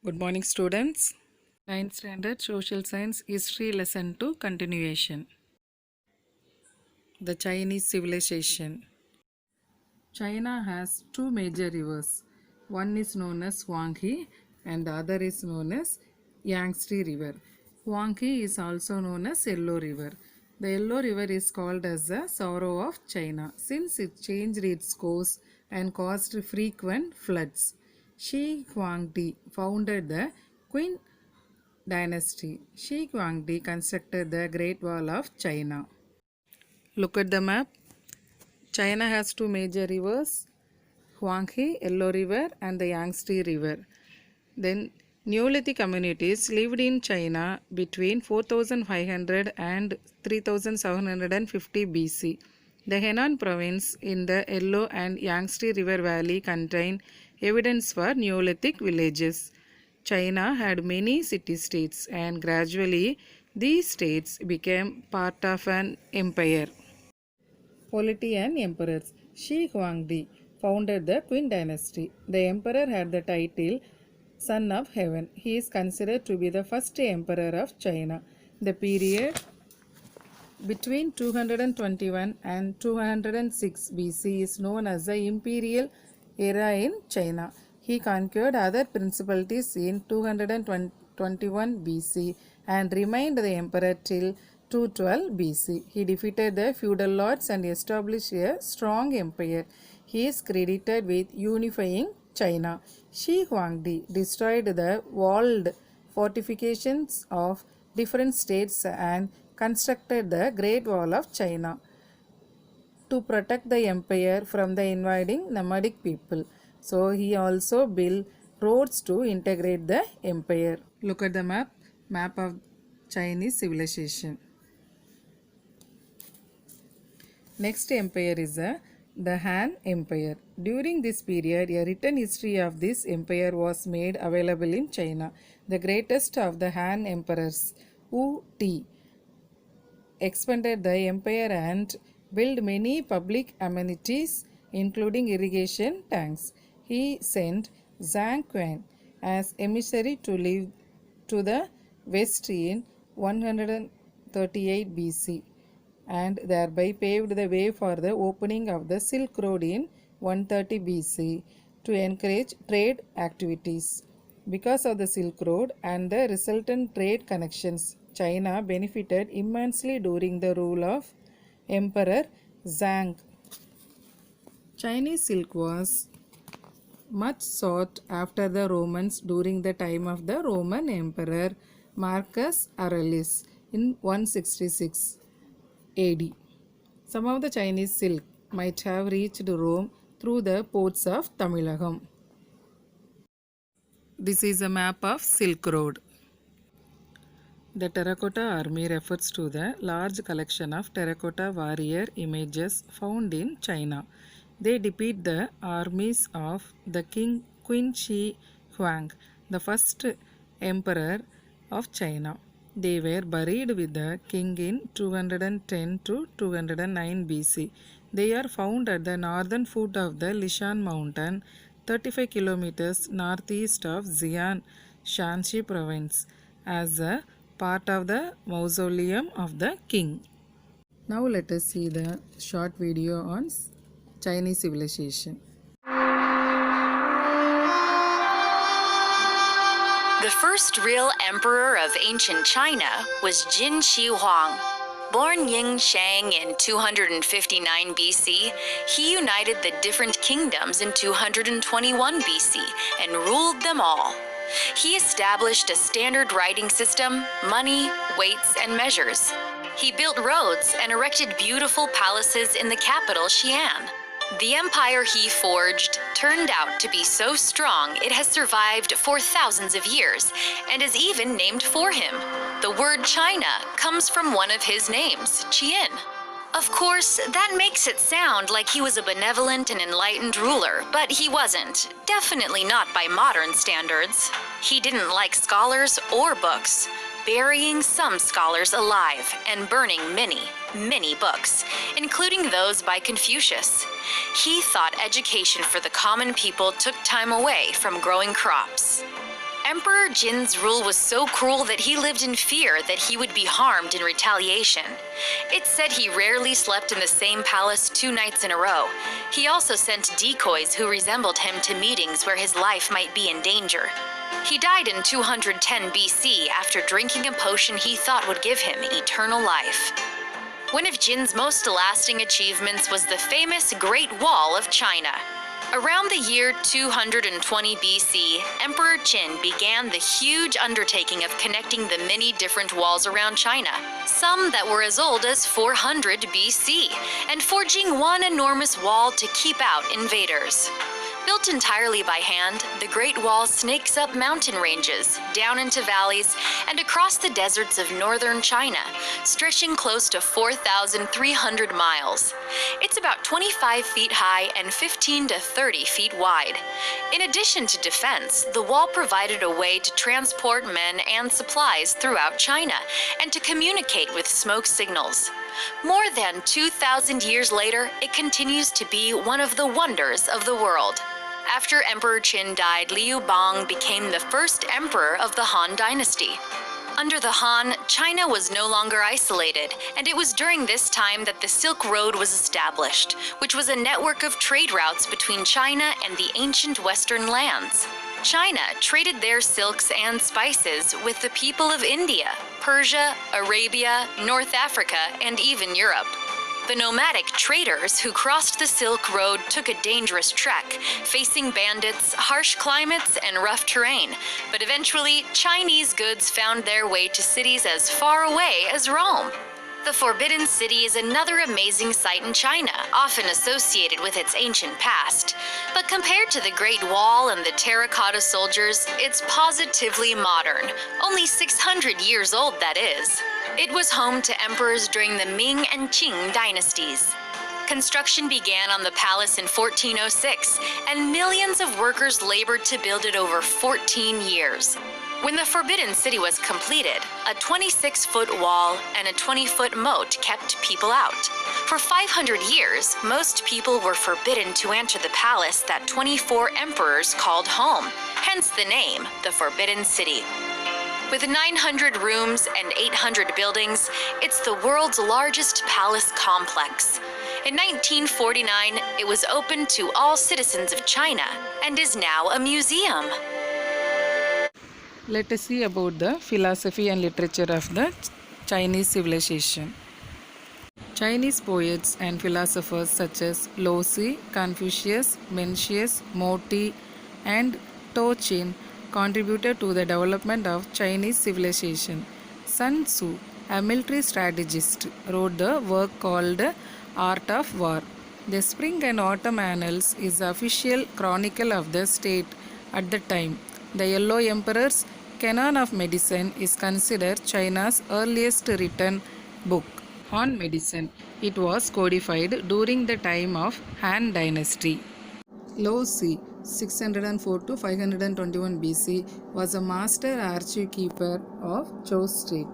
Good morning, students. 9th Standard Social Science History Lesson 2 Continuation. The Chinese Civilization. China has two major rivers. One is known as Huanghe and the other is known as Yangtze River. Huanghe is also known as Yellow River. The Yellow River is called as the sorrow of China since it changed its course and caused frequent floods. Shi Huangdi founded the Qin dynasty. Shi Huangdi constructed the Great Wall of China. Look at the map. China has two major rivers, Huanghe, Yellow River and the Yangtze River. Then Neolithic communities lived in China between 4500 and 3750 BC. The Henan province in the Yellow and Yangtze River Valley contain evidence for Neolithic villages. China had many city-states and gradually these states became part of an empire. Polity and emperors. Shi Huangdi founded the Qin dynasty. The emperor had the title Son of Heaven. He is considered to be the first emperor of China. The period between 221 and 206 BC is known as the Imperial Era in China. He conquered other principalities in 221 BC and remained the emperor till 212 BC. He defeated the feudal lords and established a strong empire. He is credited with unifying China. Shi Huangdi destroyed the walled fortifications of different states and constructed the Great Wall of China to protect the empire from the invading nomadic people. So he also built roads to integrate the empire. Look at the map of Chinese civilization. Next empire is the Han Empire. During this period, a written history of this empire was made available in China. The greatest of the Han emperors, Wu Ti, expanded the empire and built many public amenities including irrigation tanks. He sent Zhang Quan as emissary to live to the west in 138 BC and thereby paved the way for the opening of the Silk Road in 130 BC to encourage trade activities. Because of the Silk Road and the resultant trade connections, China benefited immensely during the rule of Emperor Zhang. Chinese silk was much sought after the Romans during the time of the Roman Emperor Marcus Aurelius in 166 AD. Some of the Chinese silk might have reached Rome through the ports of Tamilagam. This is a map of Silk Road. The Terracotta Army refers to the large collection of terracotta warrior images found in China. They depict the armies of the King Qin Shi Huang, the first emperor of China. They were buried with the king in 210 to 209 BC. They are found at the northern foot of the Lishan mountain, 35 kilometers northeast of Xi'an, Shanxi province, as a part of the mausoleum of the king. Now let us see the short video on Chinese civilization. The first real emperor of ancient China was Qin Shi Huang. Born Ying Shang in 259 BC, he united the different kingdoms in 221 BC and ruled them all. He established a standard writing system, money, weights, and measures. He built roads and erected beautiful palaces in the capital Xi'an. The empire he forged turned out to be so strong it has survived for thousands of years and is even named for him. The word China comes from one of his names, Qian. Of course, that makes it sound like he was a benevolent and enlightened ruler, but he wasn't. Definitely not by modern standards. He didn't like scholars or books, burying some scholars alive and burning many books, including those by Confucius. He thought education for the common people took time away from growing crops. Emperor Jin's rule was so cruel that he lived in fear that he would be harmed in retaliation. It's said he rarely slept in the same palace 2 nights in a row. He also sent decoys who resembled him to meetings where his life might be in danger. He died in 210 BC after drinking a potion he thought would give him eternal life. One of Jin's most lasting achievements was the famous Great Wall of China. Around the year 220 BC, Emperor Qin began the huge undertaking of connecting the many different walls around China, some that were as old as 400 BC, and forging one enormous wall to keep out invaders. Built entirely by hand, the Great Wall snakes up mountain ranges, down into valleys, and across the deserts of northern China, stretching close to 4,300 miles. It's about 25 feet high and 15 to 30 feet wide. In addition to defense, the wall provided a way to transport men and supplies throughout China and to communicate with smoke signals. More than 2,000 years later, it continues to be one of the wonders of the world. After Emperor Qin died, Liu Bang became the first emperor of the Han Dynasty. Under the Han, China was no longer isolated, and it was during this time that the Silk Road was established, which was a network of trade routes between China and the ancient Western lands. China traded their silks and spices with the people of India, Persia, Arabia, North Africa, and even Europe. The nomadic traders who crossed the Silk Road took a dangerous trek, facing bandits, harsh climates, and rough terrain. But eventually, Chinese goods found their way to cities as far away as Rome. The Forbidden City is another amazing site in China, often associated with its ancient past. But compared to the Great Wall and the terracotta soldiers, it's positively modern, only 600 years old, that is. It was home to emperors during the Ming and Qing dynasties. Construction began on the palace in 1406, and millions of workers labored to build it over 14 years. When the Forbidden City was completed, a 26-foot wall and a 20-foot moat kept people out. For 500 years, most people were forbidden to enter the palace that 24 emperors called home, hence the name, the Forbidden City. With 900 rooms and 800 buildings, it's the world's largest palace complex. In 1949, it was open to all citizens of China and is now a museum. Let us see about the philosophy and literature of the Chinese civilization. Chinese poets and philosophers such as Lao-tzu, Confucius, Mencius, Moti, and Tochin contributed to the development of Chinese civilization. Sun Tzu, a military strategist, wrote the work called Art of War. The Spring and Autumn Annals is the official chronicle of the state at the time. The Yellow Emperor's Canon of Medicine is considered China's earliest written book on medicine. It was codified during the time of Han Dynasty. Lao-tzu, 604 to 521 BC, was a master archive-keeper of Zhou State.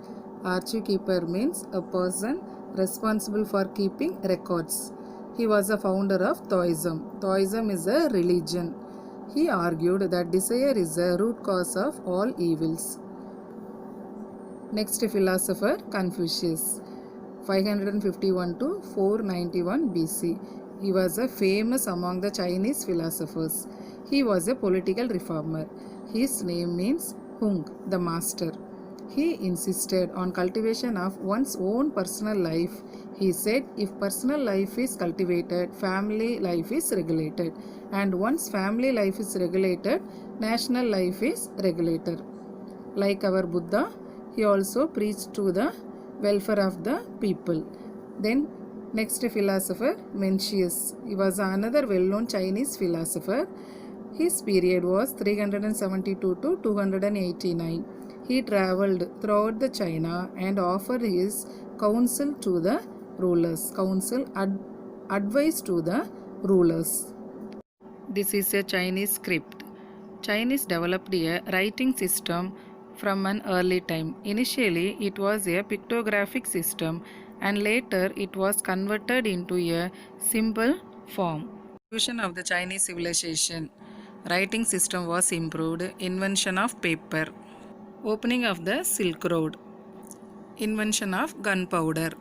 Archive-keeper means a person responsible for keeping records. He was a founder of Taoism. Taoism is a religion. He argued that desire is the root cause of all evils. Next philosopher, Confucius, 551 to 491 BC. He was a famous among the Chinese philosophers. He was a political reformer. His name means Hung, the master. He insisted on cultivation of one's own personal life. He said if personal life is cultivated, family life is regulated. And once family life is regulated, national life is regulated. Like our Buddha, he also preached to the welfare of the people. Then next philosopher, Mencius. He was another well-known Chinese philosopher. His period was 372 to 289. He travelled throughout the China and offered his counsel to the rulers. Advice to the rulers. This is a Chinese script. Chinese developed a writing system from an early time. Initially, it was a pictographic system and later it was converted into a symbol form. Evolution of the Chinese civilization. Writing system was improved. Invention of paper. Opening of the Silk Road. Invention of gunpowder.